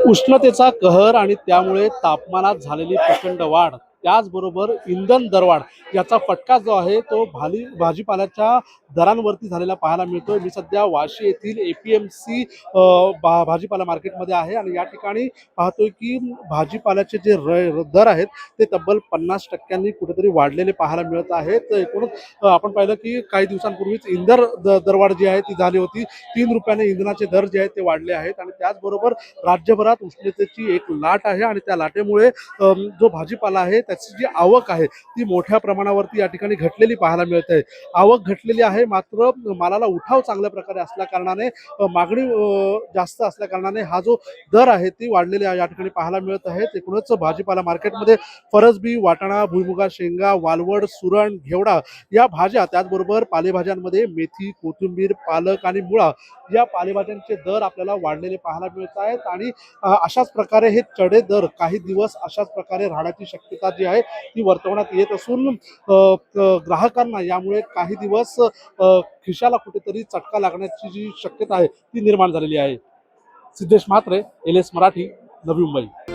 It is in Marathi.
उष्णतेचा कहर आणि त्यामुळे तापमानात झालेली प्रचंड वाढ, त्याचबरोबर इंधन दरवाढ याचा फटका जो आहे तो भाजीपाल्याच्या दरांवरती झालेला पाहायला मिळतोय। मी सध्या वाशी येथील APMC भाजीपाला मार्केटमध्ये आहे आणि या ठिकाणी पाहतोय की भाजीपाल्याचे जे दर आहेत ते तब्बल 50% कुठेतरी वाढलेले पाहायला मिळत आहेत। तर एकूणच आपण पाहिलं की काही दिवसांपूर्वीच दरवाढ जी आहे ती झाली होती। 3 रुपयाने इंधनाचे दर जे आहेत ते वाढले आहेत आणि त्याचबरोबर राज्यभरात उष्णतेची एक लाट आहे आणि त्या लाटेमुळे जो भाजीपाला आहे त्याची जी आवक आहे ती मोठ्या प्रमाणावरती या ठिकाणी घटलेली पाहायला मिळत आहे। आवक घटलेली आहे, मात्र मालाला उठाव चांगल्या प्रकारे असल्या कारणाने मागणी जास्त असल्या कारणाने हा जो दर आहे ती वाढलेली या ठिकाणी पाहायला मिळत आहे। एकूणच भाजीपाला मार्केटमध्ये फरसबी, वाटाणा, भुईमुगा, शेंगा, वालवड, सुरण, घेवडा या भाज्या, त्याचबरोबर पालेभाज्यांमध्ये मेथी, कोथिंबीर, पालक आणि मुळा या पालेभाज्यांचे दर आपल्याला वाढलेले पाहायला मिळत आहेत आणि अशाच प्रकारे हे चढे दर काही दिवस अशाच प्रकारे राहण्याची शक्यता जी आहे ती वर्तवण्यात येत असून ग्राहकांना यामुळे काही दिवस खिशाला कुठेतरी चटका लागण्याची जी शक्यता आहे ती निर्माण झालेली आहे। सिद्धेश म्हात्रे, LS मराठी, नवी मुंबई।